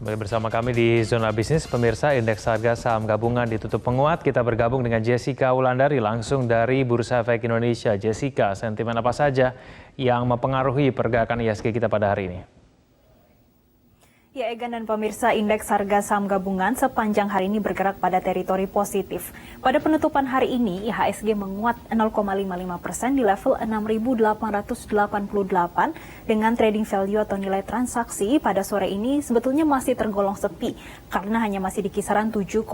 Kembali bersama kami di Zona Bisnis, pemirsa. Indeks harga saham gabungan ditutup penguat. Kita bergabung dengan Jessica Wulandari langsung dari Bursa Efek Indonesia. Jessica, sentimen apa saja yang mempengaruhi pergerakan IHSG kita pada hari ini? Ya, Egan dan pemirsa, indeks harga saham gabungan sepanjang hari ini bergerak pada teritori positif. Pada penutupan hari ini, IHSG menguat 0,55% di level 6.888 dengan trading value atau nilai transaksi pada sore ini sebetulnya masih tergolong sepi karena hanya masih di kisaran 7,9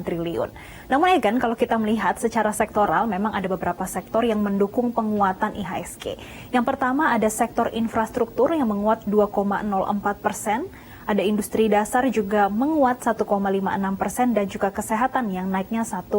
triliun. Namun Egan, kalau kita melihat secara sektoral, memang ada beberapa sektor yang mendukung penguatan IHSG. Yang pertama ada sektor infrastruktur yang menguat 2,04%. Ada industri dasar juga menguat 1,56% dan juga kesehatan yang naiknya 1,41%.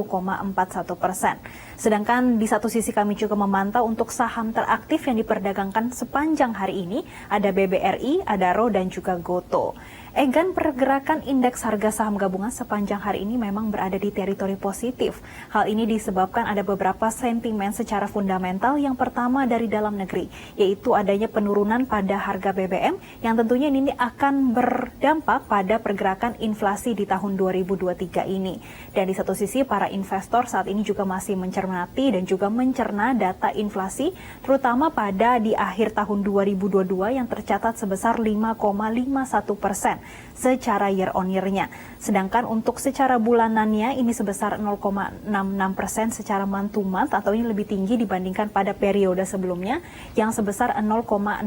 Sedangkan di satu sisi kami juga memantau untuk saham teraktif yang diperdagangkan sepanjang hari ini ada BBRI, Adaro dan juga Goto. Egan, pergerakan indeks harga saham gabungan sepanjang hari ini memang berada di teritori positif. Hal ini disebabkan ada beberapa sentimen secara fundamental. Yang pertama dari dalam negeri, yaitu adanya penurunan pada harga BBM yang tentunya ini akan berdampak pada pergerakan inflasi di tahun 2023 ini. Dan di satu sisi para investor saat ini juga masih mencermati dan juga mencerna data inflasi, terutama pada di akhir tahun 2022 yang tercatat sebesar 5,51% secara year on year-nya. Sedangkan untuk secara bulanannya ini sebesar 0,66% secara month to month atau ini lebih tinggi dibandingkan pada periode sebelumnya yang sebesar 0,09%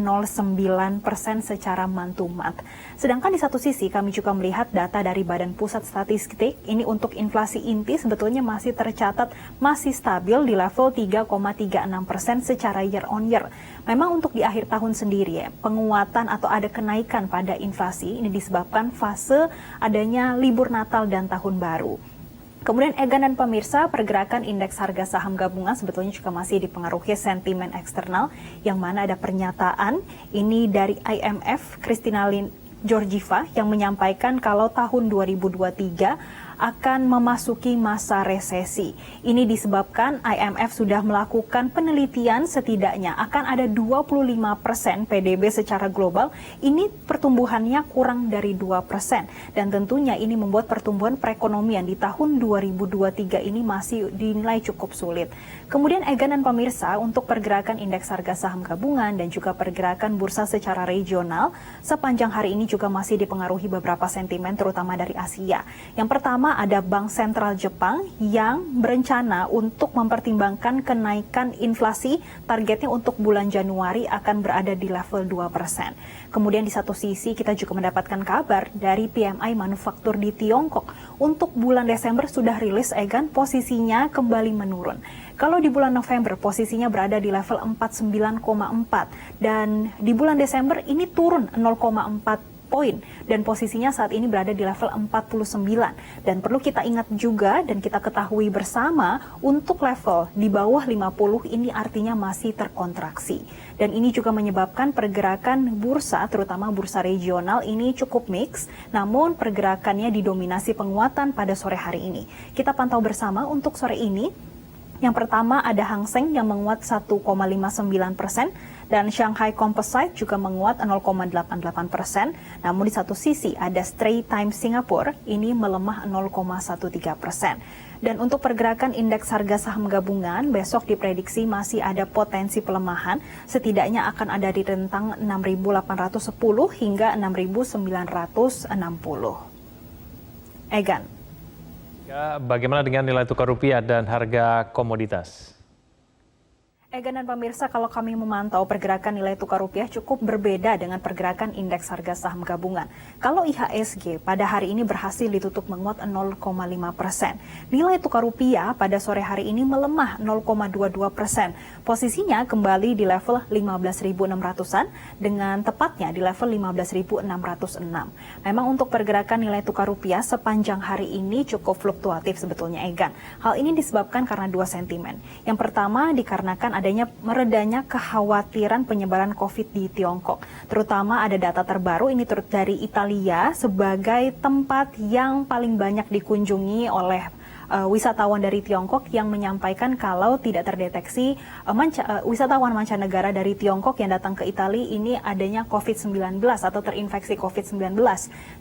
secara month to month. Sedangkan di satu sisi kami juga melihat data dari Badan Pusat Statistik ini untuk inflasi inti sebetulnya masih tercatat masih stabil di level 3,36% secara year on year. Memang untuk di akhir tahun sendiri penguatan atau ada kenaikan pada inflasi ini disebabkan fase adanya libur Natal dan Tahun Baru. Kemudian Egan dan pemirsa, pergerakan indeks harga saham gabungan sebetulnya juga masih dipengaruhi sentimen eksternal yang mana ada pernyataan ini dari IMF Christina Georgieva yang menyampaikan kalau tahun 2023 akan memasuki masa resesi. Ini disebabkan IMF sudah melakukan penelitian setidaknya akan ada 25% PDB secara global. Ini pertumbuhannya kurang dari 2%. Dan tentunya ini membuat pertumbuhan perekonomian di tahun 2023 ini masih dinilai cukup sulit. Kemudian Egan dan pemirsa, untuk pergerakan indeks harga saham gabungan dan juga pergerakan bursa secara regional, sepanjang hari ini juga masih dipengaruhi beberapa sentimen terutama dari Asia. Yang pertama ada Bank Sentral Jepang yang berencana untuk mempertimbangkan kenaikan inflasi, targetnya untuk bulan Januari akan berada di level 2%. Kemudian di satu sisi kita juga mendapatkan kabar dari PMI manufaktur di Tiongkok. Untuk bulan Desember sudah rilis, Egan, posisinya kembali menurun. Kalau di bulan November posisinya berada di level 49,4 dan di bulan Desember ini turun 0,4 poin dan posisinya saat ini berada di level 49. Dan perlu kita ingat juga dan kita ketahui bersama untuk level di bawah 50 ini artinya masih terkontraksi. Dan ini juga menyebabkan pergerakan bursa terutama bursa regional ini cukup mix, namun pergerakannya didominasi penguatan pada sore hari ini. Kita pantau bersama untuk sore ini. Yang pertama ada Hang Seng yang menguat 1,59% dan Shanghai Composite juga menguat 0,88%. Namun di satu sisi ada Straits Times Singapura ini melemah 0,13%. Dan untuk pergerakan indeks harga saham gabungan besok diprediksi masih ada potensi pelemahan, setidaknya akan ada di rentang 6.810 hingga 6.960. Egan. Bagaimana dengan nilai tukar rupiah dan harga komoditas? Egan dan pemirsa, kalau kami memantau pergerakan nilai tukar rupiah cukup berbeda dengan pergerakan indeks harga saham gabungan. Kalau IHSG pada hari ini berhasil ditutup menguat 0,5%. Nilai tukar rupiah pada sore hari ini melemah 0,22%. Posisinya kembali di level 15.600-an dengan tepatnya di level 15.606. Memang untuk pergerakan nilai tukar rupiah sepanjang hari ini cukup fluktuatif sebetulnya, Egan. Hal ini disebabkan karena dua sentimen. Yang pertama dikarenakan adanya meredanya kekhawatiran penyebaran COVID di Tiongkok. Terutama ada data terbaru ini dari Italia sebagai tempat yang paling banyak dikunjungi oleh wisatawan dari Tiongkok yang menyampaikan kalau tidak terdeteksi wisatawan mancanegara dari Tiongkok yang datang ke Italia ini adanya COVID-19 atau terinfeksi COVID-19.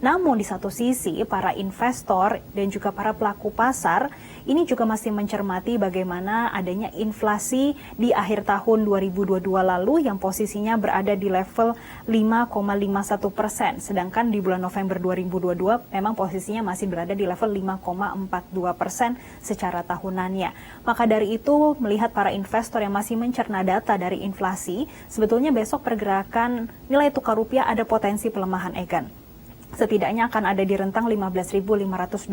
Namun di satu sisi para investor dan juga para pelaku pasar ini juga masih mencermati bagaimana adanya inflasi di akhir tahun 2022 lalu yang posisinya berada di level 5,51%, sedangkan di bulan November 2022 memang posisinya masih berada di level 5,42% secara tahunannya. Maka dari itu, melihat para investor yang masih mencerna data dari inflasi, sebetulnya besok pergerakan nilai tukar rupiah ada potensi pelemahan, Egan. Setidaknya akan ada di rentang 15.525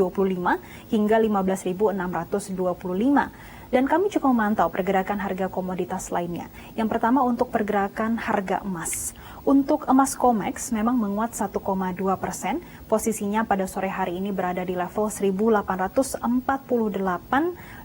hingga 15.625. Dan kami juga memantau pergerakan harga komoditas lainnya. Yang pertama untuk pergerakan harga emas. Untuk emas COMEX memang menguat 1,2%, posisinya pada sore hari ini berada di level 1.848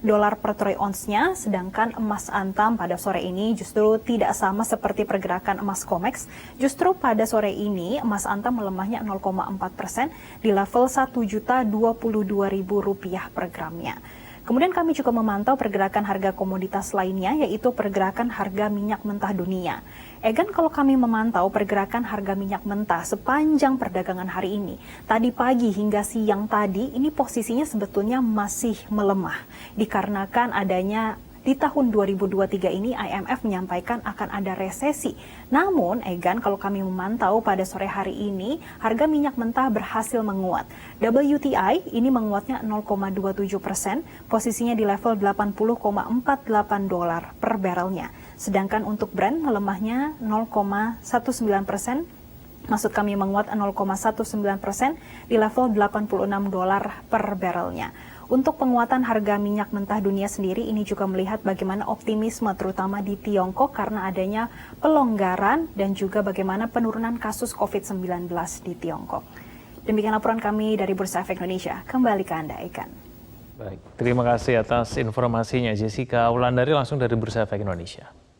dolar per troy ounce-nya, sedangkan emas antam pada sore ini justru tidak sama seperti pergerakan emas COMEX. Justru pada sore ini emas antam melemahnya 0,4% di level Rp1.022.000 per gramnya. Kemudian kami juga memantau pergerakan harga komoditas lainnya, yaitu pergerakan harga minyak mentah dunia. Egan, kalau kami memantau pergerakan harga minyak mentah sepanjang perdagangan hari ini, tadi pagi hingga siang tadi, ini posisinya sebetulnya masih melemah, dikarenakan adanya di tahun 2023 ini IMF menyampaikan akan ada resesi. Namun, Egan, kalau kami memantau pada sore hari ini, harga minyak mentah berhasil menguat. WTI ini menguatnya 0,27%, posisinya di level 80,48 dolar per barrelnya. Sedangkan untuk Brent melemahnya 0,19%, maksud kami menguat 0,19% di level 86 dolar per barrelnya. Untuk penguatan harga minyak mentah dunia sendiri ini juga melihat bagaimana optimisme terutama di Tiongkok karena adanya pelonggaran dan juga bagaimana penurunan kasus COVID-19 di Tiongkok. Demikian laporan kami dari Bursa Efek Indonesia. Kembali ke Anda, Ikan. Baik, terima kasih atas informasinya Jessica Wulandari langsung dari Bursa Efek Indonesia.